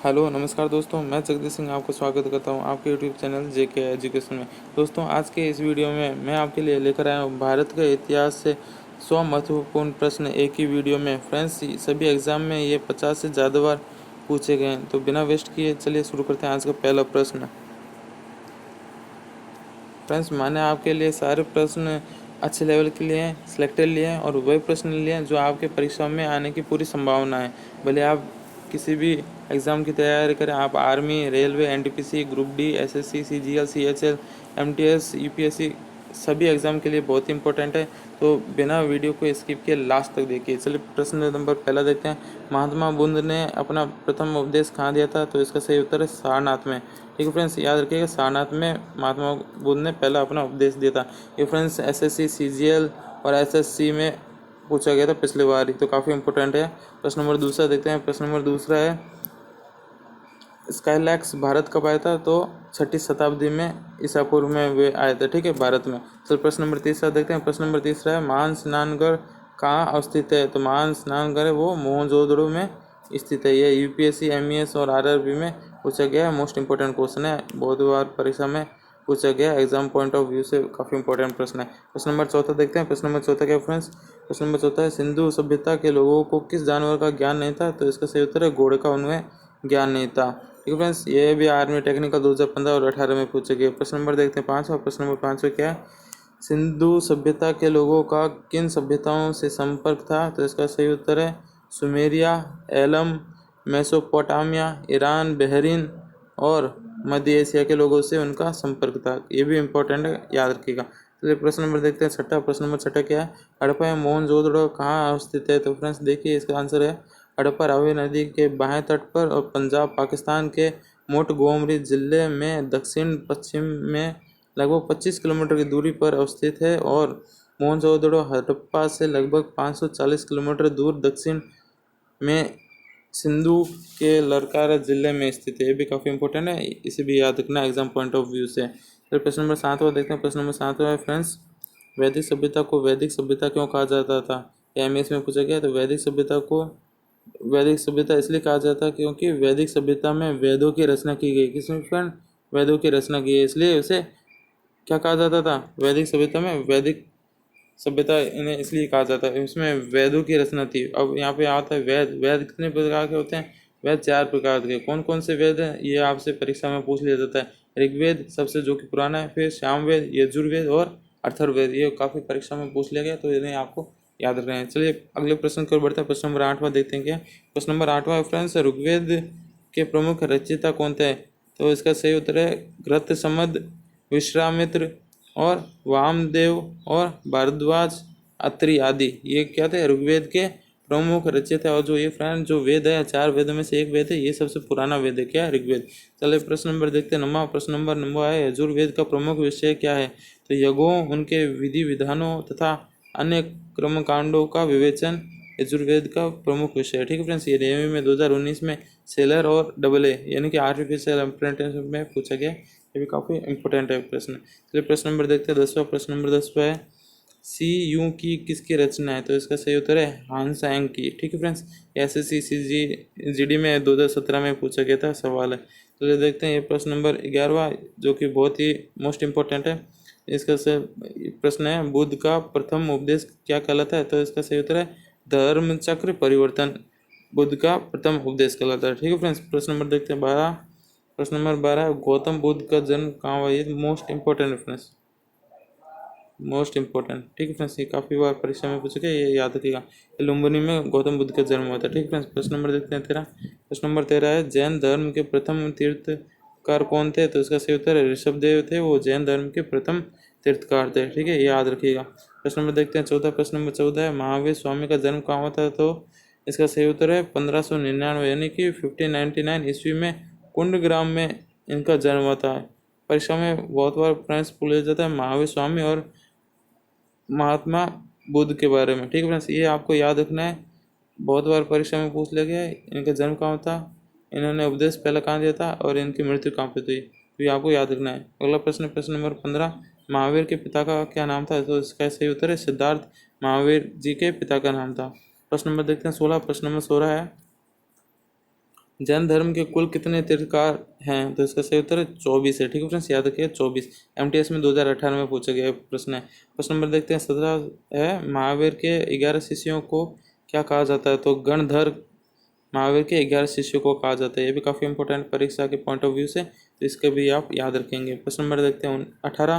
Hello नमस्कार दोस्तों, मैं जगदीश सिंह आपको स्वागत करता हूं आपके यूट्यूब चैनल जेके एजुकेशन में। दोस्तों, आज के इस वीडियो में मैं आपके लिए लेकर आया हूं भारत के इतिहास से 100 महत्वपूर्ण प्रश्न एक ही वीडियो में। फ्रेंड्स, सभी एग्जाम में ये 50 से ज़्यादा बार पूछे गए हैं। तो बिना वेस्ट किए चलिए शुरू करते हैं आज का पहला प्रश्न। फ्रेंड्स, मैंने आपके लिए सारे प्रश्न अच्छे लेवल के लिए हैं, सिलेक्टेड लिए हैं और वही प्रश्न लिए हैं जो आपके परीक्षा में आने की पूरी संभावना है। भले आप किसी भी एग्ज़ाम की तैयारी करें, आप army, railway, NTPC, group D, SSC, CGL, CHL, MTS, UPSC, सभी एग्ज़ाम के लिए बहुत ही इंपॉर्टेंट है। तो बिना वीडियो को स्किप किए लास्ट तक देखिए। चलिए प्रश्न नंबर पहला देखते हैं। महात्मा बुद्ध ने अपना प्रथम उपदेश कहाँ दिया था? तो इसका सही उत्तर है सारनाथ में। ठीक है फ्रेंड्स, याद रखिएगा, सारनाथ में महात्मा बुद्ध ने पहला अपना उपदेश दिया था। ये फ्रेंड्स एसएससी, सीजीएल और एसएससी में पूछा गया था पिछली बार ही, तो काफ़ी इंपॉर्टेंट है। प्रश्न नंबर दूसरा देखते हैं। प्रश्न नंबर दूसरा है, स्काईलैक्स भारत कब आया था? तो 6वीं शताब्दी में ईसा पूर्व में वे आए थे, ठीक है, भारत में। चलो प्रश्न नंबर तीसरा देखते हैं। प्रश्न नंबर तीसरा है, महान स्नानगढ़ कहाँ अवस्थित है? तो महान स्नानगढ़ है वो मोहनजोदड़ो में स्थित है। ये यूपीएससी, एमईएस और आरआरबी में पूछा गया है। मोस्ट इंपॉर्टेंट क्वेश्चन है, बहुत बार परीक्षा में पूछा गया, एग्जाम पॉइंट ऑफ व्यू से काफ़ी इंपॉर्टेंट प्रश्न है। प्रश्न नंबर चौथा देखते हैं। प्रश्न नंबर चौथा क्या फ्रेंड्स? प्रश्न नंबर चौथा है, सिंधु सभ्यता के लोगों को किस जानवर का ज्ञान नहीं था? तो इसका सही उत्तर है घोड़े का उन्हें ज्ञान नहीं था। ठीक है फ्रेंड्स, ये भी आर्मी टेक्निकल 2015 और 18 में पूछे गए। प्रश्न नंबर देखते हैं पाँचवा। प्रश्न नंबर पाँचवा क्या है? सिंधु सभ्यता के लोगों का किन सभ्यताओं से संपर्क था? तो इसका सही उत्तर है Sumeria, Elam, Mesopotamia, Iran, Bahrain और मध्य एशिया के लोगों से उनका संपर्क था। ये भी इम्पोर्टेंट है, याद रखिएगा। चलिए प्रश्न नंबर देखते हैं छठा। प्रश्न नंबर छठा क्या है? हड़प्पा या मोहनजोदड़ो कहाँ अवस्थित है? तो फ्रेंड्स देखिए, इसका आंसर है हड़प्पा रावी नदी के बाएं तट पर और पंजाब पाकिस्तान के मोंटगोमरी जिले में दक्षिण पश्चिम में लगभग 25 किलोमीटर की दूरी पर अवस्थित है और मोहनजोदड़ो हड़प्पा से लगभग 540 किलोमीटर दूर दक्षिण में सिंधु के लरकारा जिले में स्थित है। ये भी काफ़ी इंपॉर्टेंट है, इसे भी याद रखना एग्जाम पॉइंट ऑफ व्यू से। फिर प्रश्न नंबर सातवां देखते हैं। प्रश्न नंबर सातवां है फ्रेंड्स, वैदिक सभ्यता को वैदिक सभ्यता क्यों कहा जाता था? एमएस में पूछा गया। तो वैदिक सभ्यता इसलिए कहा जाता है क्योंकि वैदिक सभ्यता में वेदों की रचना की गई। किसमें फ्रेंड? वेदों की रचना की है, इसलिए उसे क्या कहा जाता था? वैदिक सभ्यता में वैदिक सभ्यता इन्हें इसलिए कहा जाता है, इसमें वेदों की रचना थी। अब यहाँ पे आता है वेद। वेद कितने प्रकार के होते हैं? वेद 4 प्रकार के। कौन कौन से वेद हैं? ये आपसे परीक्षा में पूछ लिया जाता है। ऋग्वेद सबसे जो कि पुराना है, फिर सामवेद, यजुर्वेद और अथर्ववेद। ये काफ़ी परीक्षा में पूछ लिया गया, तो इन्हें आपको याद रखना है। चलिए अगले प्रश्न की ओर बढ़ते हैं। प्रश्न नंबर 8वां देखते हैं क्या। प्रश्न नंबर 8वां फ्रेंड्स, ऋग्वेद के प्रमुख रचयिता कौन थे? तो इसका सही उत्तर है घृतसमद, विश्वामित्र और वामदेव और भारद्वाज, अत्रि आदि। ये क्या थे? ऋग्वेद के प्रमुख रचयिता। और जो ये फ्रेंड जो वेद है, 4 वेदों में से एक वेद है, ये सबसे पुराना वेद है। क्या? ऋग्वेद। चलिए प्रश्न नंबर देखते हैं 9वां। प्रश्न नंबर 9वां है, यजुर्वेद का प्रमुख विषय क्या है? तो यज्ञों, उनके विधि विधानों तथा अन्य कर्मकांडों का विवेचन यजुर्वेद का प्रमुख विषय है। ठीक है फ्रेंड्स, ये रेलवे में 2019 में सेलर और डबल ए यानी कि आर्टिफिशियल अप्रेंटिसशिप में पूछा गया। ये भी काफ़ी इंपॉर्टेंट है प्रश्न। चलिए प्रश्न नंबर देखते हैं 10वां। प्रश्न नंबर 10वां है, सी यू की किसकी रचना है? तो इसका सही उत्तर है हांस एंग की। ठीक है फ्रेंड्स, एसएससी जीडी में 2017 में पूछा गया था सवाल है। तो देखते हैं ये प्रश्न नंबर 11वां, जो कि बहुत ही मोस्ट इंपॉर्टेंट है। इसका प्रश्न है, बुद्ध का प्रथम उपदेश क्या कहलाता है? तो इसका सही उत्तर है धर्म चक्र परिवर्तन। बुद्ध का प्रथम उपदेश कहलाता है। ठीक है फ्रेंड्स, प्रश्न नंबर देखते हैं 12। प्रश्न नंबर 12, गौतम बुद्ध का जन्म कहाँ हुआ? ये मोस्ट इंपॉर्टेंट है फ्रेंड्स, मोस्ट इंपॉर्टेंट। ठीक है फ्रेंड्स, ये काफ़ी बार परीक्षा में पूछा गया, ये याद रखिएगा। लुम्बिनी में गौतम बुद्ध का जन्म हुआ था। ठीक है फ्रेंड्स, प्रश्न नंबर देखते हैं 13। प्रश्न नंबर 13 है, जैन धर्म के प्रथम तीर्थकार कौन थे? तो इसका सही उत्तर है ऋषभदेव थे, वो जैन धर्म के प्रथम तीर्थकार थे। ठीक है, ये याद रखिएगा। प्रश्न नंबर देखते हैं 14। प्रश्न नंबर 14 है, महावीर स्वामी का जन्म कहाँ हुआ था? तो इसका सही उत्तर है 1599 यानी कि 1599 ईस्वी में कुंडग्राम में इनका जन्म हुआ था। परीक्षा में बहुत बार फ्रेंड्स पूछा जाता है महावीर स्वामी और महात्मा बुद्ध के बारे में। ठीक है फ्रेंड्स, ये आपको याद रखना है, बहुत बार परीक्षा में पूछ लिया गया है। इनका जन्म कहाँ था, इन्होंने उपदेश पहला कहाँ दिया था और इनकी मृत्यु कहाँ पे हुई, तो ये आपको याद रखना है। अगला प्रश्न, प्रश्न नंबर 15, महावीर के पिता का क्या नाम था? तो इसका सही उत्तर है सिद्धार्थ महावीर जी के पिता का नाम था। प्रश्न नंबर देखते हैं 16। प्रश्न नंबर 16 है, जैन धर्म के कुल कितने तीर्थंकर हैं? तो इसका सही उत्तर है 24 है। ठीक है फ्रेंड्स, याद रखिए 24। एमटीएस में 2018 में पूछा गया प्रश्न है। प्रश्न नंबर देखते हैं 17 है, महावीर के 11 शिष्यों को क्या कहा जाता है? तो गणधर महावीर के 11 शिष्यों को कहा जाता है। ये भी काफ़ी इंपॉर्टेंट परीक्षा के पॉइंट ऑफ व्यू से, तो इसके भी आप याद रखेंगे। प्रश्न नंबर देखते हैं 18।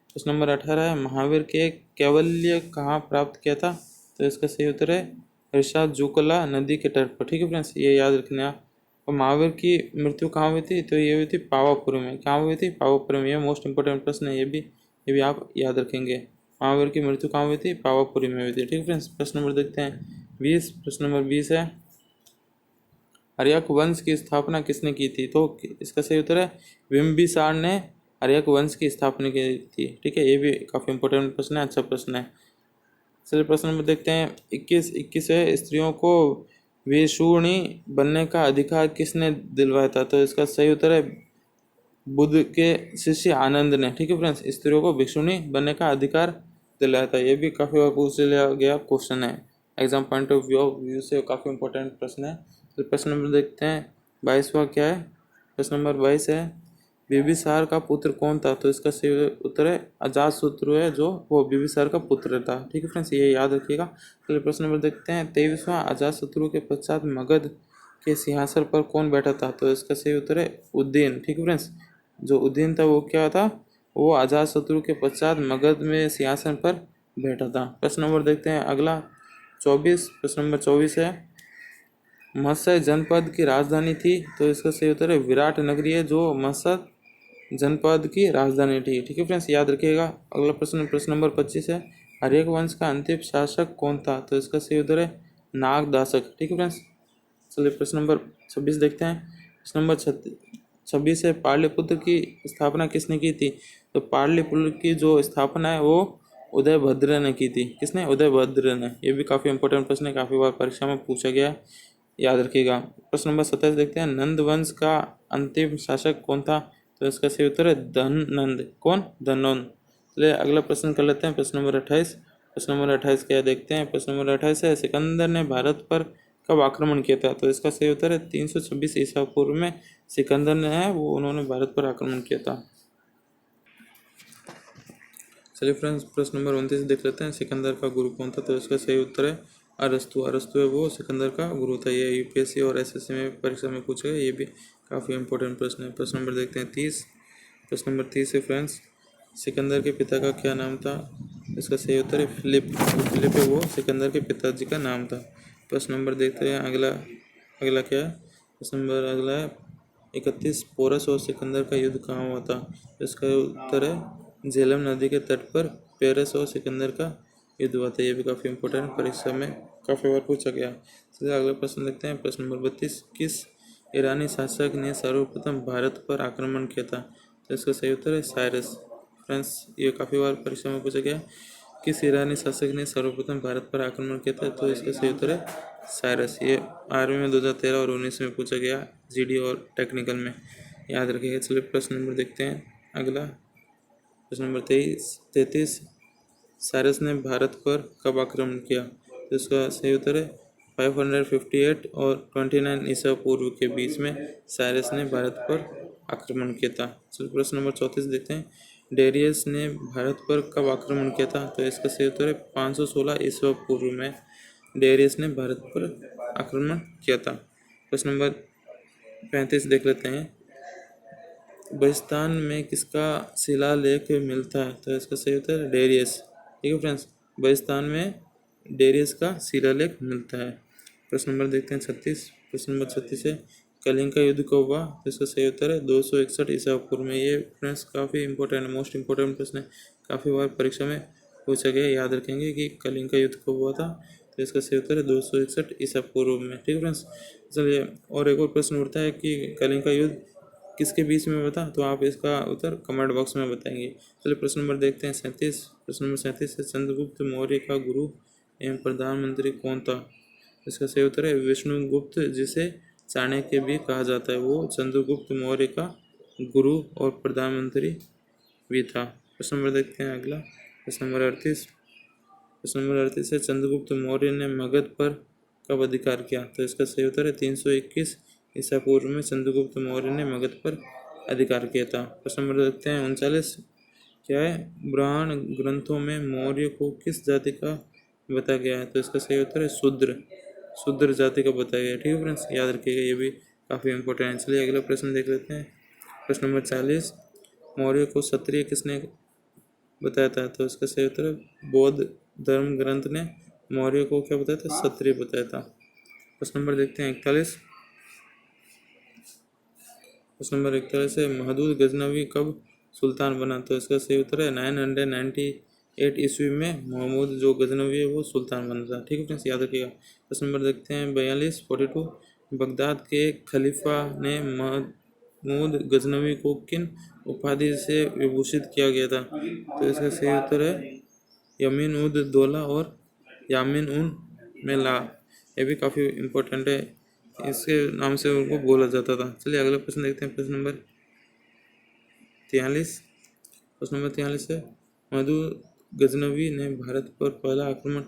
प्रश्न नंबर 18 है, महावीर के कैवल्य कहाँ प्राप्त किया था? तो इसका सही उत्तर है ऋषाजुकला नदी के तट पर। ठीक है फ्रेंड्स, ये याद रखना। और महावीर की मृत्यु कहाँ हुई थी? तो ये हुई थी पावापुरी में। कहाँ हुई थी? पावापुरी में। ये मोस्ट इंपॉर्टेंट प्रश्न है, ये भी आप याद रखेंगे। महावीर की मृत्यु कहाँ हुई थी? पावापुरी में हुई थी। ठीक है फ्रेंड्स, प्रश्न नंबर देखते हैं 20। प्रश्न नंबर 20 है, आर्यक वंश की स्थापना किसने की थी? तो इसका सही उत्तर है बिंबिसार ने आर्यक वंश की स्थापना की थी। ठीक है, ये भी काफ़ी इंपॉर्टेंट प्रश्न है, अच्छा प्रश्न है। चलिए प्रश्न नंबर देखते हैं 21 है, स्त्रियों को विषुणी बनने का अधिकार किसने दिलवाया था? तो इसका सही उत्तर है बुद्ध के शिष्य आनंद ने। ठीक है फ्रेंड्स, स्त्रियों को भिक्षुणी बनने का अधिकार दिलाया था। ये भी काफ़ी बार पूछ लिया गया क्वेश्चन है, एग्जाम पॉइंट ऑफ व्यू से काफ़ी इंपॉर्टेंट प्रश्न है। तो प्रश्न नंबर देखते हैं 22वां क्या है? प्रश्न नंबर 22 है, बिंबिसार का पुत्र कौन था? तो इसका सही उत्तर है अजातशत्रु है, जो वो बिंबिसार का पुत्र था। ठीक है फ्रेंड्स, ये याद रखिएगा। चलिए प्रश्न नंबर देखते हैं 23वां, अजातशत्रु के पश्चात मगध के सिंहासन पर कौन बैठा था? तो इसका सही उत्तर है उदयन। ठीक है फ्रेंड्स, जो उदयन था वो क्या था? वो अजातशत्रु के पश्चात मगध में सिंहासन पर बैठा था। प्रश्न नंबर देखते हैं अगला 24। प्रश्न नंबर 24 है, मत्स्य जनपद की राजधानी थी? तो इसका सही उत्तर है विराट नगरी है, जो मत्स्य जनपद की राजधानी थी। ठीक है फ्रेंड्स, याद रखिएगा। अगला प्रश्न, प्रश्न नंबर 25 है, हर्यक वंश का अंतिम शासक कौन था? तो इसका सही उत्तर है नागदासक। ठीक है फ्रेंड्स, चलिए प्रश्न नंबर 26 देखते हैं। प्रश्न नंबर 26 है, पाटलिपुत्र की स्थापना किसने की थी? तो पाटलिपुत्र की जो स्थापना है वो उदयभद्र ने की थी। किसने? उदयभद्र ने। ये भी काफ़ी इंपॉर्टेंट प्रश्न है, काफ़ी बार परीक्षा में पूछा गया है, याद रखिएगा। प्रश्न नंबर 27 देखते हैं, नंद वंश का अंतिम शासक कौन था? तो इसका सही उत्तर है धननंद। कौन? धननंद। चलिए अगला प्रश्न कर लेते हैं, प्रश्न नंबर 28। प्रश्न नंबर 28 क्या देखते हैं? प्रश्न नंबर 28 है, सिकंदर ने भारत पर कब आक्रमण किया था? तो इसका सही उत्तर है 326 ईसा पूर्व में सिकंदर ने है वो उन्होंने भारत पर आक्रमण किया था। चलिए फ्रेंड्स, प्रश्न नंबर 29 देख लेते हैं, सिकंदर का गुरु कौन था? तो इसका सही उत्तर है अरस्तु। अरस्तु है वो सिकंदर का गुरु था। ये यूपीएससी और एसएससी में परीक्षा में पूछा गया, ये भी काफ़ी इंपॉर्टेंट प्रश्न है। प्रश्न नंबर देखते हैं 30। प्रश्न नंबर 30 है फ्रेंड्स, सिकंदर के पिता का क्या नाम था? इसका सही उत्तर है फिलिप। फिलिप है वो सिकंदर के पिताजी का नाम था। प्रश्न नंबर देखते हैं अगला। अगला क्या है? प्रश्न नंबर अगला है 31, पोरस और सिकंदर का युद्ध कहाँ हुआ था? इसका उत्तर है झेलम नदी के तट पर पेरस और सिकंदर का युद्ध हुआ था। ये भी काफ़ी इंपॉर्टेंट परीक्षा में काफ़ी बार पूछा गया। चलिए अगला प्रश्न देखते हैं। प्रश्न नंबर 32, किस ईरानी शासक ने सर्वप्रथम भारत पर आक्रमण किया था? तो इसका सही उत्तर है साइरस। फ्रेंड्स, ये काफ़ी बार परीक्षा में पूछा गया, किस ईरानी शासक ने सर्वप्रथम भारत पर आक्रमण किया था? तो इसका सही उत्तर है साइरस। ये आर्मी में 2013 और 19 में पूछा गया, जीडी और टेक्निकल में, याद रखिएगा। चलिए प्रश्न नंबर देखते हैं अगला। प्रश्न नंबर 33, साइरस ने भारत पर कब आक्रमण किया? तो इसका सही उत्तर है 558 और 29 ईसा पूर्व के बीच में साइरस ने भारत पर आक्रमण किया था। चलिए प्रश्न नंबर 34 देखते हैं, डेरियस ने भारत पर कब आक्रमण किया था? तो इसका सही उत्तर है 516 ईसा पूर्व में डेरियस ने भारत पर आक्रमण किया था। प्रश्न नंबर 35 देख लेते हैं, बलिस्तान में किसका शिलालेख मिलता है? तो इसका सही उत्तर है डेरियस। ठीक है फ्रेंड्स, बलिस्तान में डेरियस का शिलालेख मिलता है। प्रश्न नंबर देखते हैं 36। प्रश्न नंबर 36 है, कलिंग का युद्ध कब हुआ? तो इसका सही उत्तर है 261 ईसा पूर्व में। ये फ्रेंड्स काफ़ी इंपॉर्टेंट, मोस्ट इंपॉर्टेंट प्रश्न है, काफ़ी बार परीक्षा में पूछा गया, याद रखेंगे कि कलिंग का युद्ध कब हुआ था? तो इसका सही उत्तर है 261 ईसा पूर्व में। ठीक है फ्रेंड्स, चलिए और एक और प्रश्न उठता है कि कलिंग का युद्ध किसके बीच में बता? तो आप इसका उत्तर कमेंट बॉक्स में बताएंगे। चलिए प्रश्न नंबर देखते हैं 37। प्रश्न नंबर 37 है, चंद्रगुप्त मौर्य का गुरु एवं प्रधानमंत्री कौन था? इसका सही उत्तर है विष्णुगुप्त, जिसे चाणक्य भी कहा जाता है। वो चंद्रगुप्त मौर्य का गुरु और प्रधानमंत्री भी था। प्रश्न नंबर देखते हैं अगला। प्रश्न नंबर 38। प्रश्न नंबर 38 है, चंद्रगुप्त मौर्य ने मगध पर कब अधिकार किया? तो इसका सही उत्तर है 321 ईसा पूर्व में चंद्रगुप्त मौर्य ने मगध पर अधिकार किया था। प्रश्न नंबर देखते हैं 39 क्या है, ब्राह्मण ग्रंथों में मौर्य को किस जाति का बताया गया है? तो इसका सही उत्तर है शूद्र, शूद्र जाति का बताया गया है। ठीक है फ्रेंड्स, याद रखिएगा, ये भी काफ़ी इंपॉर्टेंट है। चलिए अगला प्रश्न देख लेते हैं। प्रश्न नंबर 40 मौर्य को क्षत्रिय किसने बताया था? तो इसका सही उत्तर है बौद्ध धर्म ग्रंथ ने मौर्य को क्या बताया था? क्षत्रिय बताया था। प्रश्न नंबर देखते हैं 41। प्रश्न नंबर 41 है महमूद गजनवी कब सुल्तान बना? तो इसका सही उत्तर है 998 ईस्वी में महमूद जो गजनवी है वो सुल्तान बना था। ठीक है फ्रेंड्स, याद रखिएगा। प्रश्न नंबर देखते हैं 42 बगदाद के खलीफा ने महमूद गजनवी को किन उपाधि से विभूषित किया गया था? तो इसका सही उत्तर है यमीन उद दौला और यामीन उन मेला। ये भी काफ़ी इम्पोर्टेंट है, इसके नाम से उनको बोला जाता था। चलिए अगला प्रश्न देखते हैं। प्रश्न नंबर 43। प्रश्न नंबर 43 है महमूद गजनवी ने भारत पर पहला आक्रमण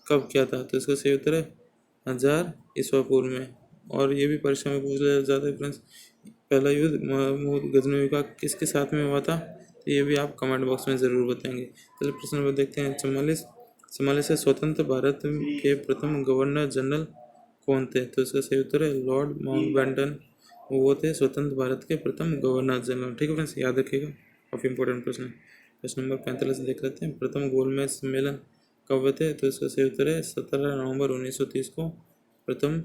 कब किया था? तो इसका सही उत्तर है 1000 ईस्वी पूर्व में। और ये भी परीक्षा में पूछ लिया जाता है फ्रेंड्स, पहला युद्ध महमूद गजनवी का किसके साथ में हुआ था? तो ये भी आप कमेंट बॉक्स में ज़रूर बताएंगे। चलिए प्रश्न नंबर देखते हैं 44 से स्वतंत्र भारत के प्रथम गवर्नर जनरल कौन थे? तो इसका सही उत्तर है लॉर्ड माउंटबेटन, वो थे स्वतंत्र भारत के प्रथम गवर्नर जनरल। ठीक है फ्रेंड्स, याद रखिएगा, काफ़ी इंपॉर्टेंट प्रश्न है। प्रश्न नंबर 45 देख लेते हैं। प्रथम गोलमेज सम्मेलन कब हुए थे? तो इसका सही उत्तर है 17 नवंबर 1930 को प्रथम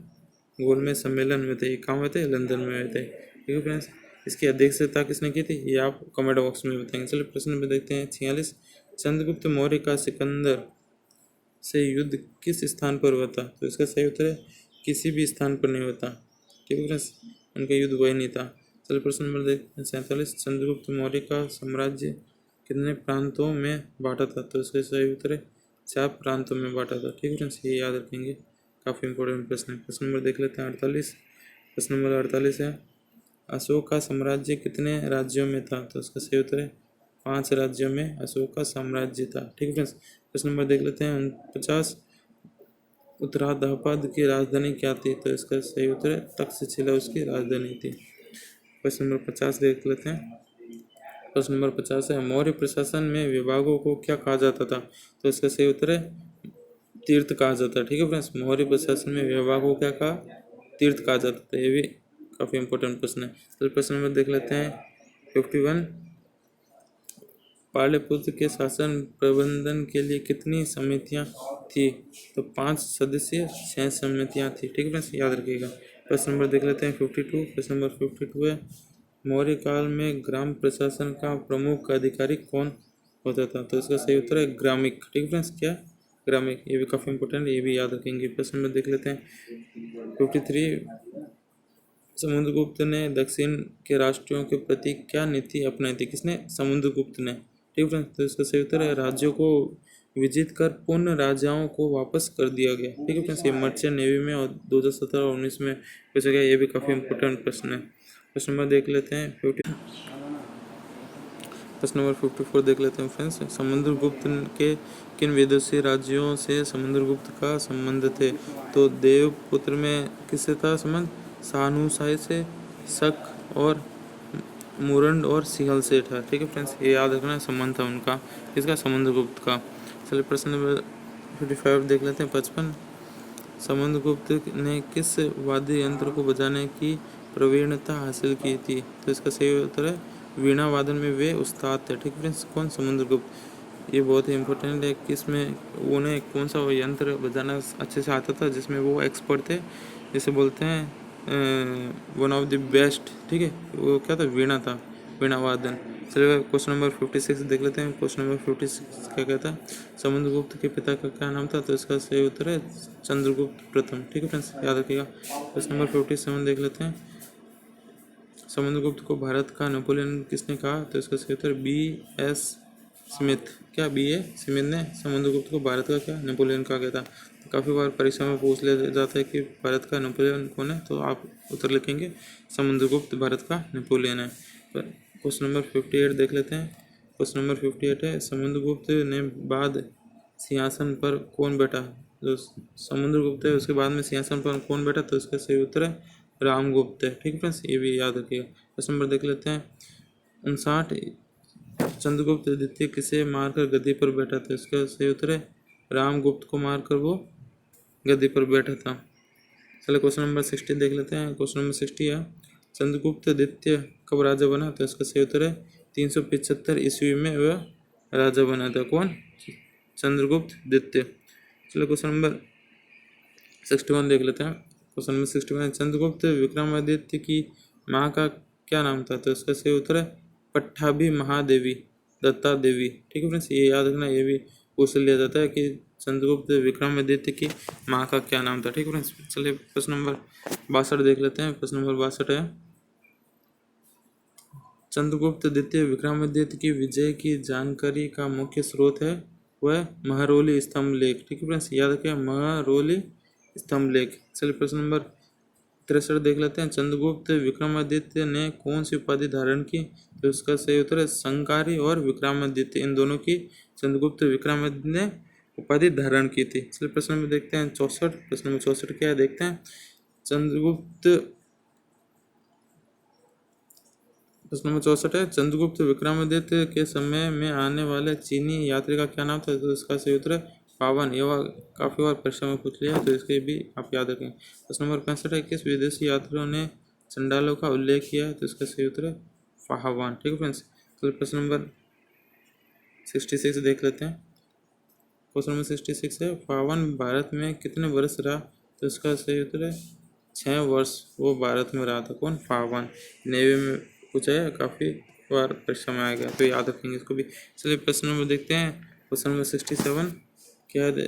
गोलमेज सम्मेलन हुए थे। ये कहाँ हुए थे? लंदन में हुए थे। ठीक है फ्रेंड्स, इसकी अध्यक्षता किसने की थी? ये आप कमेंट बॉक्स में बताएंगे। चलिए प्रश्न नंबर देखते हैं 46। चंद्रगुप्त मौर्य का सिकंदर से युद्ध किस स्थान पर हुआ था? तो इसका सही उत्तर है किसी भी स्थान पर नहीं होता। ठीक है फ्रेंड्स, उनका युद्ध वही नहीं था। चलिए प्रश्न नंबर देखते हैं 47। चंद्रगुप्त मौर्य का साम्राज्य कितने प्रांतों में बांटा था? तो इसका सही उत्तर है 4 प्रांतों में बांटा था। ठीक है फ्रेंड्स, ये याद रखेंगे, काफ़ी इंपॉर्टेंट प्रश्न है। प्रश्न नंबर देख लेते हैं 48। प्रश्न नंबर 48 है अशोक का साम्राज्य कितने राज्यों में था? तो इसका सही उत्तर है 5 राज्यों में अशोक का साम्राज्य था। ठीक है फ्रेंड्स, प्रश्न नंबर देख लेते हैं 49। उत्तराधापद की राजधानी क्या थी? तो इसका सही उत्तर है तक्षशिला उसकी राजधानी थी। प्रश्न नंबर 50 देख लेते हैं। प्रश्न नंबर 50 है मौर्य प्रशासन में विभागों को क्या कहा जाता था? तो इसका सही उत्तर है तीर्थ कहा जाता है। ठीक है फ्रेंड्स, मौर्य प्रशासन में विभागों को क्या कहा? तीर्थ कहा जाता था। ये भी काफ़ी इंपॉर्टेंट प्रश्न है। तो प्रश्न नंबर देख लेते हैं 51। पाटलिपुत्र के शासन प्रबंधन के लिए कितनी समितियां थी? तो 5 सदस्यीय 6 समितियां थी। ठीक है फ्रेंड्स, याद रखिएगा। प्रश्न नंबर देख लेते हैं 52। प्रश्न नंबर 52 है मौर्य काल में ग्राम प्रशासन का प्रमुख अधिकारी कौन होता था? तो इसका सही उत्तर है ग्रामिक। ठीक है फ्रेंड्स, क्या? ग्रामिक। ये भी काफ़ी इंपॉर्टेंट है, ये भी याद रखेंगे। प्रश्न नंबर देख लेते हैं 53। समुद्रगुप्त ने दक्षिण के राष्ट्रों के प्रति क्या नीति अपनाई थी? किसने? समुद्रगुप्त ने। ठीक है फ्रेंड्स, तो इसका सही उत्तर है राज्यों को विजित कर पूर्ण राजाओं को वापस कर दिया गया। ठीक है फ्रेंड्स, ये मर्चेंट नेवी में और 2017 और 19 में पूछा गया। ये भी काफ़ी इंपॉर्टेंट प्रश्न है। प्रश्न नंबर देख लेते हैं 50। प्रश्न नंबर 54 देख लेते हैं फ्रेंड्स। समुद्रगुप्त के किन विदेशी राज्यों से समुद्रगुप्त का संबंध थे? तो देवपुत्र में किससे था संबंध? शाहनुशाही से, शक और मुरंड और सिहल से था। ठीक है फ्रेंड्स, ये याद रखना संबंध था उनका, किसका? समुद्रगुप्त का। चलिए प्रश्न नंबर 55 देख लेते हैं 55। समुद्रगुप्त ने किस वाद्य यंत्र को बजाने की प्रवीणता हासिल की थी? तो इसका सही उत्तर है वीणा वादन में वे उस्ताद थे। ठीक है फ्रेंड्स, कौन? समुद्रगुप्त। ये बहुत ही इंपॉर्टेंट है कि इसमें उन्हें कौन सा यंत्र बजाना अच्छे से आता था जिसमें वो एक्सपर्ट थे, जिसे बोलते हैं वन ऑफ द बेस्ट। ठीक है, वो क्या था? वीणा था, वीणा वादन। चलिए क्वेश्चन नंबर 56 देख लेते हैं। क्वेश्चन नंबर 56 क्या कहता है? समुद्रगुप्त के पिता का क्या नाम था? तो इसका सही उत्तर है चंद्रगुप्त प्रथम। ठीक है फ्रेंड्स, याद रखिएगा। क्वेश्चन नंबर 57 देख लेते हैं। समुद्रगुप्त को भारत का नेपोलियन किसने कहा? तो इसका सही उत्तर B.S. स्मिथ। क्या? B.A. स्मिथ ने समुद्रगुप्त को भारत का क्या नेपोलियन कहा गया था। तो काफ़ी बार परीक्षा में पूछ लिया जाता है कि भारत का नेपोलियन कौन है, तो आप उत्तर लिखेंगे समुद्रगुप्त भारत का नेपोलियन है। क्वेश्चन नंबर 58 देख लेते हैं। क्वेश्चन नंबर 58 है समुद्रगुप्त ने बाद सिंहासन पर कौन बैठा? जो समुद्रगुप्त है उसके बाद में सिंहासन पर कौन बैठा? तो इसका सही उत्तर है रामगुप्त है। ठीक है फ्रेंड्स, ये भी याद रखिएगा। प्रश्न नंबर देख लेते हैं 59, चंद्रगुप्त द्वितीय किसे मारकर गद्दी पर बैठा था? इसका सही उत्तर है रामगुप्त को मारकर वो गद्दी पर बैठा था। चलिए क्वेश्चन नंबर 60 देख लेते हैं। क्वेश्चन नंबर 60 है चंद्रगुप्त द्वितीय कब राजा बना? तो इसका सही उत्तर है 375 ईस्वी में वह राजा बना था। कौन? चंद्रगुप्त द्वितीय। चलिए क्वेश्चन नंबर 61 देख लेते हैं। क्वेश्चन नंबर 61, चंद्रगुप्त विक्रमादित्य की माँ का क्या नाम था? तो इसका सही उत्तर है पट्टाभी महादेवी दत्ता देवी। ठीक है फ्रेंड्स, ये याद रखना, ये भी पूछ लिया जाता है कि चंद्रगुप्त विक्रमादित्य की माँ का क्या नाम था। ठीक है फ्रेंड्स, चलिए प्रश्न नंबर 62 देख लेते हैं। प्रश्न नंबर 62 है चंद्रगुप्त द्वितीय विक्रमादित्य की विजय की जानकारी का मुख्य स्रोत है वह महरौली स्तंभ लेख। ठीक है फ्रेंड्स, याद रखें महरौली स्तंभ लेख। चलिए प्रश्न नंबर 63 देख लेते हैं। चंद्रगुप्त विक्रमादित्य ने कौन सी उपाधि धारण की? तो इसका सही उत्तर है संकारी और विक्रमादित्य, इन दोनों की चंद्रगुप्त विक्रमादित्य ने उपाधि धारण की थी। चलिए प्रश्न नंबर देखते हैं 64। प्रश्न नंबर 64 क्या है देखते हैं। चंद्रगुप्त प्रश्न नंबर 64 है चंद्रगुप्त विक्रमादित्य के समय में आने वाले चीनी यात्री का क्या नाम था? तो इसका सही उत्तर है पावन। यह काफ़ी बार परीक्षा में पूछ लिया, तो इसके भी आप याद रखें। प्रश्न नंबर 65 है किस विदेशी यात्रियों ने चंडालों का उल्लेख किया है? तो इसका सही उत्तर है फाहवान। ठीक है फ्रेंड्स, तो प्रश्न नंबर 66 देख लेते हैं। क्वेश्चन नंबर 66 है फाहवान भारत में कितने वर्ष रहा? तो इसका सही उत्तर है 6 वर्ष वो भारत में रहा था। कौन? फाहवान। नेवी में पूछा है, काफ़ी बार परीक्षा में आएगा, तो याद रखेंगे इसको भी। चलिए प्रश्न नंबर देखते हैं। क्वेश्चन नंबर 67 क्या है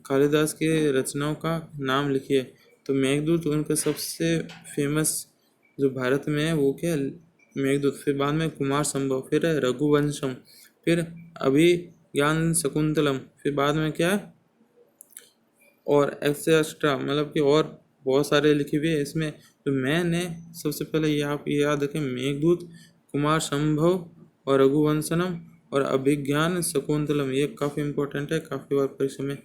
कालिदास की रचनाओं का नाम लिखिए? तो मेघदूत उनका सबसे फेमस जो भारत में है वो क्या है? मेघदूत। फिर बाद में कुमार संभव, फिर है रघुवंशम, फिर अभिज्ञान शकुंतलम, फिर बाद में क्या है और एक्सेट्रा, मतलब कि और बहुत सारे लिखे हुए हैं इसमें। तो मैंने सबसे पहले ये आप ये याद रखें मेघदूत, कुमार संभव और रघुवंशनम और अभिज्ञान शकुंतलम, ये काफ़ी इंपॉर्टेंट है, काफ़ी बार परीक्षा में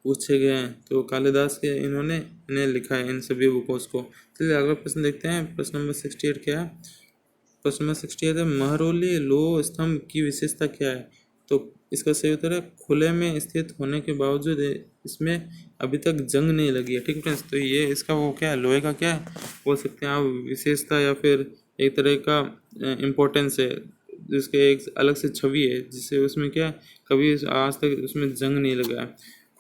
पूछे गए हैं। तो कालिदास के इन्हें लिखा है इन सभी बुकों को। चलिए अगला प्रश्न देखते हैं। प्रश्न नंबर 68 क्या है? प्रश्न नंबर 68 है महरौली लोह स्तंभ की विशेषता क्या है? तो इसका सही उत्तर है खुले में स्थित होने के बावजूद इसमें अभी तक जंग नहीं लगी है। ठीक है फ्रेंड्स, तो ये इसका वो क्या है लोहे का क्या है बोल सकते हैं आप विशेषता या फिर एक तरह का इम्पोर्टेंस है, जिसके एक अलग से छवि है, जिससे उसमें क्या कभी आज तक उसमें जंग नहीं लगा है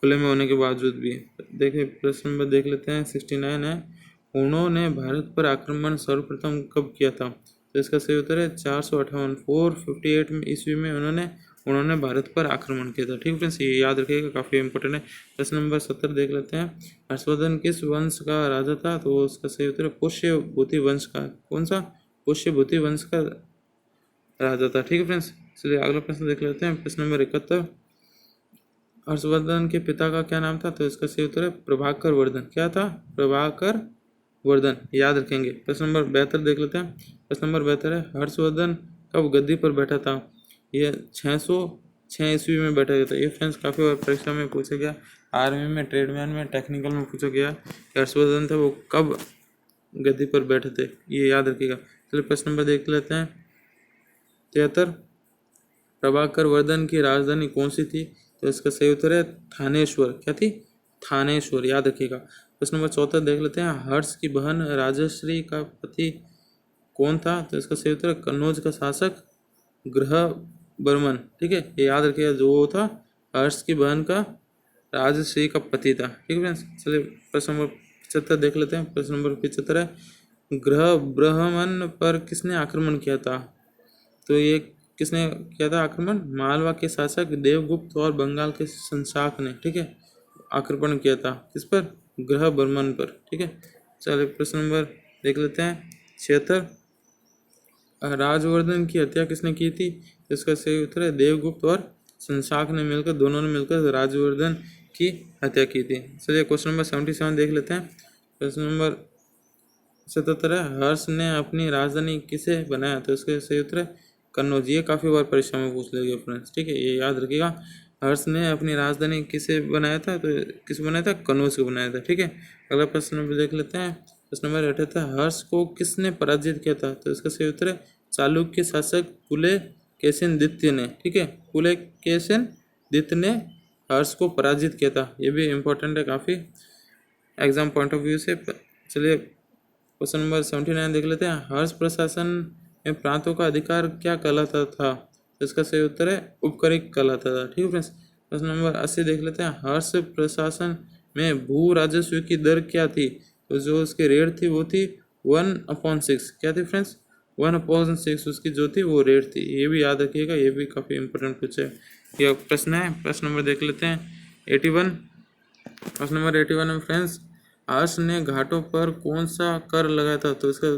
खुले में होने के बावजूद भी। देखिए प्रश्न नंबर देख लेते हैं 69 है उन्होंने भारत पर आक्रमण सर्वप्रथम कब किया था? तो इसका सही उत्तर है 458 में ईस्वी में उन्होंने भारत पर आक्रमण किया था। ठीक है फ्रेंड्स, ये याद रखिएगा, काफ़ी इंपॉर्टेंट है। प्रश्न नंबर 70 देख लेते हैं। हर्षवर्धन किस वंश का राजा था? तो उसका सही उत्तर है पुष्यभूति वंश का। कौन सा? पुष्यभूति वंश का राजा था। ठीक है फ्रेंड्स, चलिए अगला प्रश्न देख लेते हैं। प्रश्न नंबर 71 हर्षवर्धन के पिता का क्या नाम था? तो इसका सही उत्तर है प्रभाकर वर्धन। क्या था? प्रभाकर वर्धन, याद रखेंगे। प्रश्न नंबर 72 देख लेते हैं। प्रश्न नंबर 72 है हर्षवर्धन कब गद्दी पर बैठा था? ये 606 ईस्वी में बैठा गया था। ये फ्रेंड्स काफ़ी बार परीक्षा में पूछा गया, आर्मी में, ट्रेडमैन में, टेक्निकल में पूछा गया कि हर्षवर्धन थे वो कब गद्दी पर बैठे थे, ये याद रखिएगा। चलिए प्रश्न नंबर देख लेते हैं 73 प्रभाकर वर्धन की राजधानी कौन सी थी? तो इसका सही उत्तर है थानेश्वर। क्या थी? थानेश्वर, याद रखिएगा। प्रश्न नंबर 74 देख लेते हैं। हर्ष की बहन राजश्री का पति कौन था? तो इसका सही उत्तर है कन्नौज का शासक ग्रह बर्मन। ठीक है, ये याद रखिएगा, जो था हर्ष की बहन का राजश्री का पति था। ठीक है फ्रेंड्स, चलिए प्रश्न नंबर 75 देख लेते हैं। प्रश्न नंबर 75 है ग्रह बर्मन पर किसने आक्रमण किया था? तो ये किसने किया था आक्रमण? मालवा के शासक देवगुप्त और बंगाल के संशाक ने, ठीक है, आक्रमण किया था। किस पर? ग्रह बर्मन पर। ठीक है, चलिए प्रश्न नंबर देख लेते हैं 76 राजवर्धन की हत्या किसने की थी? इसका सही उत्तर है देवगुप्त और संशाक ने मिलकर, दोनों ने मिलकर राजवर्धन की हत्या की थी। चलिए क्वेश्चन नंबर 77 देख लेते हैं। प्रश्न नंबर 77 है हर्ष ने अपनी राजधानी किसे बनाया? तो इसका सही उत्तर है कन्नौज। ये काफ़ी बार परीक्षा में पूछ लेंगे फ्रेंड्स, ठीक है, ये याद रखिएगा। हर्ष ने अपनी राजधानी किसे बनाया था? तो किस बनाया था? कन्नौज को बनाया था। ठीक है, अगला प्रश्न नंबर देख लेते हैं प्रश्न नंबर 78 है हर्ष को किसने पराजित किया था? तो इसका सही उत्तर है चालुक्य शासक पुलकेशिन द्वितीय ने। ठीक है, पुलकेशिन द्वितीय ने हर्ष को पराजित किया था। ये भी इम्पोर्टेंट है काफ़ी एग्जाम पॉइंट ऑफ व्यू से। चलिए क्वेश्चन नंबर 79 देख लेते हैं। हर्ष प्रशासन में प्रांतों का अधिकार क्या कहलाता था? तो इसका सही उत्तर है उपकरिक कहलाता था। ठीक है फ्रेंड्स। प्रश्न नंबर 80 देख लेते हैं। हर्ष प्रशासन में भू राजस्व की दर क्या थी? तो जो उसकी रेट थी वो थी 1/6। क्या थी फ्रेंड्स? 1/6 उसकी जो थी वो रेट थी। ये भी याद रखिएगा, ये भी काफ़ी इंपॉर्टेंट कुछ है यह प्रश्न है। प्रश्न नंबर देख लेते हैं 81। प्रश्न नंबर 81 में फ्रेंड्स हर्ष ने घाटों पर कौन सा कर लगाया था? तो इसका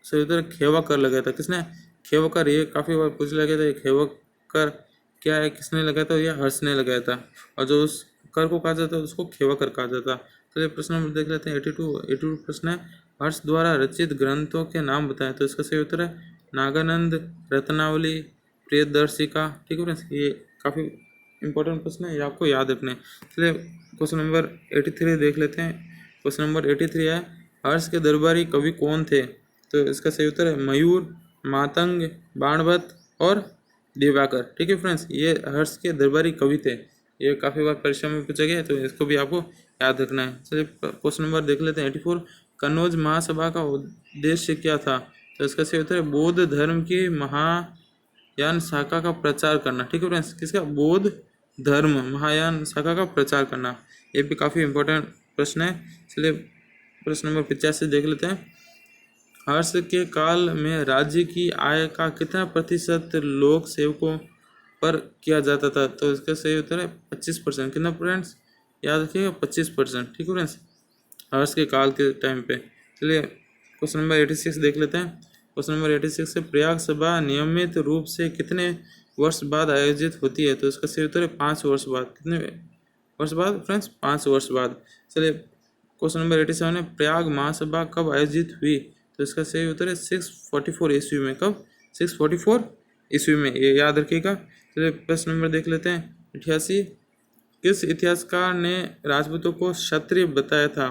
सही उत्तर खेवा कर लगाया था। किसने? खेवा कर। ये काफ़ी बार पूछ लिया गया था, ये खेवा कर क्या है, किसने लगाया था? ये हर्ष ने लगाया था। और जो उस कर को कहा जाता है उसको खेवा कर कहा जाता। चलिए प्रश्न नंबर देख लेते हैं 82 प्रश्न है। हर्ष द्वारा रचित ग्रंथों के नाम बताएं। तो इसका सही उत्तर है नागानंद, रत्नावली, प्रियदर्शिका। ठीक है फ्रेंड्स, ये काफ़ी इंपॉर्टेंट प्रश्न है, ये आपको याद रखने। चलिए क्वेश्चन नंबर 83 देख लेते हैं। क्वेश्चन नंबर 83 है हर्ष के दरबारी कवि कौन थे? तो इसका सही उत्तर है मयूर, मातंग, बाणभट्ट और दिवाकर। ठीक है फ्रेंड्स, ये हर्ष के दरबारी कवि थे। ये काफ़ी बार परीक्षा में पूछा गया है, तो इसको भी आपको याद रखना है। चलिए क्वेश्चन नंबर देख लेते हैं 84। कन्नौज महासभा का उद्देश्य क्या था? तो इसका सही उत्तर है बौद्ध धर्म की महायान शाखा का प्रचार करना। ठीक है फ्रेंड्स, किसका? बौद्ध धर्म महायान शाखा का प्रचार करना। ये भी काफ़ी इंपॉर्टेंट प्रश्न है। चलिए प्रश्न नंबर 85 देख लेते हैं। हर्ष के काल में राज्य की आय का कितना प्रतिशत लोक सेवकों पर किया जाता था? तो इसका सही उत्तर है 25%। कितना फ्रेंड्स? याद रखिएगा 25%। ठीक है फ्रेंड्स, हर्ष के काल के टाइम पे। चलिए क्वेश्चन नंबर 86 देख लेते हैं। क्वेश्चन नंबर 86 से प्रयाग सभा नियमित रूप से कितने वर्ष बाद आयोजित होती है? तो इसका सही उत्तर है 5 वर्ष बाद। कितने वर्ष बाद फ्रेंड्स? 5 वर्ष बाद। चलिए क्वेश्चन नंबर 87 है प्रयाग महासभा कब आयोजित हुई? तो इसका सही उत्तर है 644 ईस्वी में। कब? 644 ईस्वी में, ये याद रखिएगा। चलिए प्रश्न नंबर देख लेते हैं 88। किस इतिहासकार ने राजपूतों को क्षत्रिय बताया था?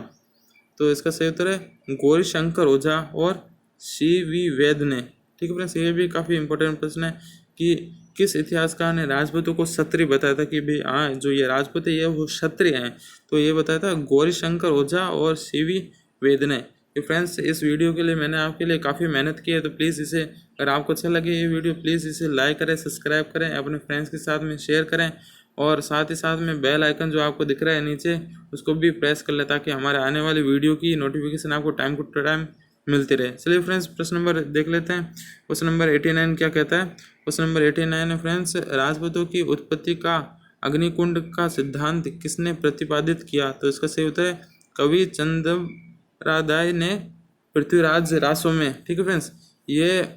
तो इसका सही उत्तर है गौरी शंकर ओझा और सी.वी. वैद्य ने। ठीक है फ्रेंड्स, ये भी काफ़ी इंपॉर्टेंट प्रश्न है कि किस इतिहासकार ने राजपूतों को क्षत्रिय बताया था कि भाई हाँ जो ये राजपूत है ये वो क्षत्रिय हैं। तो ये बताया था गौरी शंकर ओझा और सी.वी. वैद्य ने। तो फ्रेंड्स इस वीडियो के लिए मैंने आपके लिए काफ़ी मेहनत की है, तो प्लीज़ इसे, अगर आपको अच्छा लगे ये वीडियो, प्लीज़ इसे लाइक करें, सब्सक्राइब करें, अपने फ्रेंड्स के साथ में शेयर करें और साथ ही साथ में बेल आइकन जो आपको दिख रहा है नीचे उसको भी प्रेस कर लें ताकि हमारे आने वाली वीडियो की नोटिफिकेशन आपको टाइम टू टाइम मिलती रहे। चलिए फ्रेंड्स प्रश्न नंबर देख लेते हैं। क्वेश्चन नंबर 89 क्या कहता है? क्वेश्चन नंबर 89 है फ्रेंड्स राजपूतों की उत्पत्ति का अग्निकुंड का सिद्धांत किसने प्रतिपादित किया? तो इसका सही उत्तर है कवि चंद्रराय ने पृथ्वीराज रासो में। ठीक है फ्रेंड्स, ये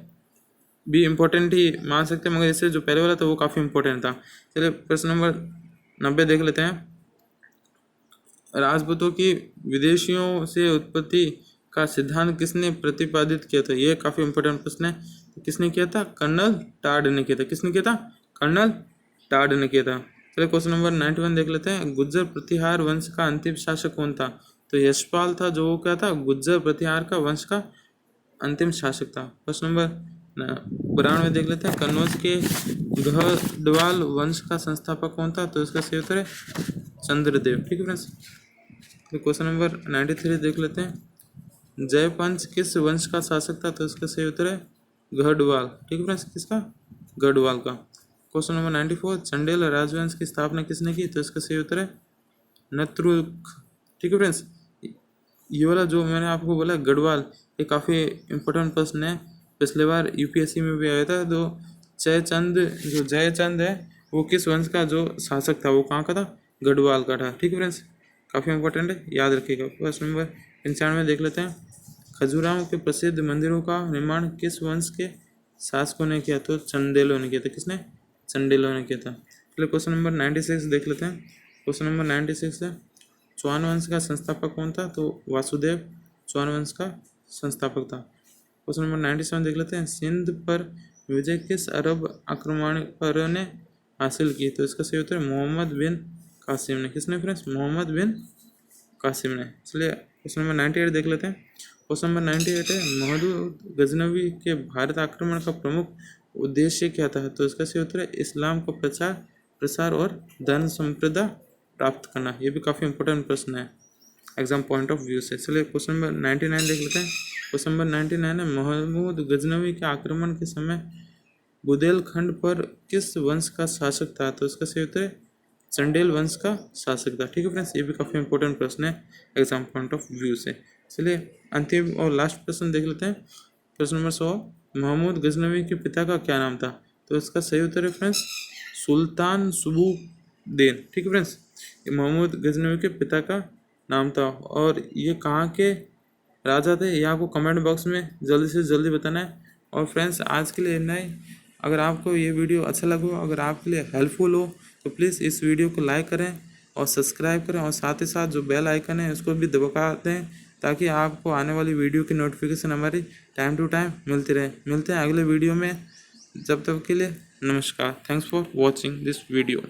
भी इम्पोर्टेंट ही मान सकते हैं, मगर इससे जो पहले वाला था वो काफ़ी इम्पोर्टेंट था। चलिए प्रश्न नंबर 90 देख लेते हैं। राजपूतों की विदेशियों से उत्पत्ति का सिद्धांत किसने प्रतिपादित किया था? ये काफ़ी इंपॉर्टेंट प्रश्न है। तो किसने किया था? कर्नल टाड ने किया था। किसने किया था? कर्नल टाड ने किया था। चलिए क्वेश्चन नंबर 91 देख लेते हैं। गुज्जर प्रतिहार वंश का अंतिम शासक कौन था? तो यशपाल था, जो क्या था? गुज्जर प्रतिहार का वंश का अंतिम शासक था। प्रश्न नंबर 92 देख लेते हैं। कन्नौज के गढ़वाल वंश का संस्थापक कौन था? तो इसका सही उत्तर है चंद्रदेव। ठीक है फ्रेंड्स। तो क्वेश्चन नंबर 93 देख लेते हैं। जयपंच किस वंश का शासक था? तो इसका सही उत्तर है गढ़वाल। ठीक है फ्रेंड्स, किसका? गढ़वाल का। Question number 94। चंडेल राजवंश की स्थापना किसने की? तो इसका सही उत्तर है नतरुक। ठीक है फ्रेंड्स, ये वाला जो मैंने आपको बोला गढ़वाल, ये काफ़ी इंपॉर्टेंट प्रश्न है, पिछले बार यूपीएससी में भी आया था। जो जयचंद है वो किस वंश का जो शासक था, वो कहाँ का था? गढ़वाल का था। ठीक है फ्रेंड्स, काफ़ी इंपॉर्टेंट है, याद रखिएगा। प्रश्न नंबर 95 देख लेते हैं। खजुराहो के प्रसिद्ध मंदिरों का निर्माण किस वंश के शासकों ने किया? तो चंदेलों ने किया था। किसने? चंदेलों ने किया था। चलिए क्वेश्चन नंबर 96 देख लेते हैं। क्वेश्चन नंबर 96 है चौहान वंश का संस्थापक कौन था? तो वासुदेव चौहान वंश का संस्थापक था। क्वेश्चन नंबर 97 देख लेते हैं। सिंध पर विजय किस अरब आक्रमणकारियों ने हासिल की? तो इसका सही उत्तर है मोहम्मद बिन कासिम ने। किसने फ्रेंड्स? मोहम्मद बिन कासिम ने। चलिए क्वेश्चन नंबर 98 देख लेते हैं। क्वेश्चन नंबर 98 है महमूद गजनवी के भारत आक्रमण का प्रमुख उद्देश्य क्या था? तो इसका सही उत्तर है इस्लाम को प्रसार और धर्म संप्रदा प्राप्त करना। ये भी काफ़ी इंपॉर्टेंट प्रश्न है एग्जाम पॉइंट ऑफ व्यू से। चलिए क्वेश्चन नंबर 99 देख लेते हैं। क्वेश्चन नंबर 99 है महमूद गजनवी के आक्रमण के समय बुंदेलखंड पर किस वंश का शासक था? तो इसका सही उत्तर है चंडेल वंश का शासक था। ठीक है फ्रेंड्स, ये भी काफ़ी इंपॉर्टेंट प्रश्न है एग्जाम पॉइंट ऑफ व्यू से। चलिए अंतिम और लास्ट प्रश्न देख लेते हैं। प्रश्न नंबर 100 महमूद गजनवी के पिता का क्या नाम था? तो इसका सही उत्तर है फ्रेंड्स सुल्तान सुबुद्दीन। ठीक है फ्रेंड्स, ये महमूद गजनवी के पिता का नाम था। और ये कहाँ के राजा थे ये आपको कमेंट बॉक्स में जल्दी से जल्दी बताना है। और फ्रेंड्स आज के लिए इतना ही। अगर आपको ये वीडियो अच्छा लगा, अगर आपके लिए हेल्पफुल हो तो प्लीज़ इस वीडियो को लाइक करें और सब्सक्राइब करें और साथ ही साथ जो बेल आइकन है उसको भी दबा दें ताकि आपको आने वाली वीडियो की नोटिफिकेशन हमारी टाइम टू टाइम मिलती रहे। मिलते हैं अगले वीडियो में, जब तक के लिए नमस्कार। Thanks for watching this video.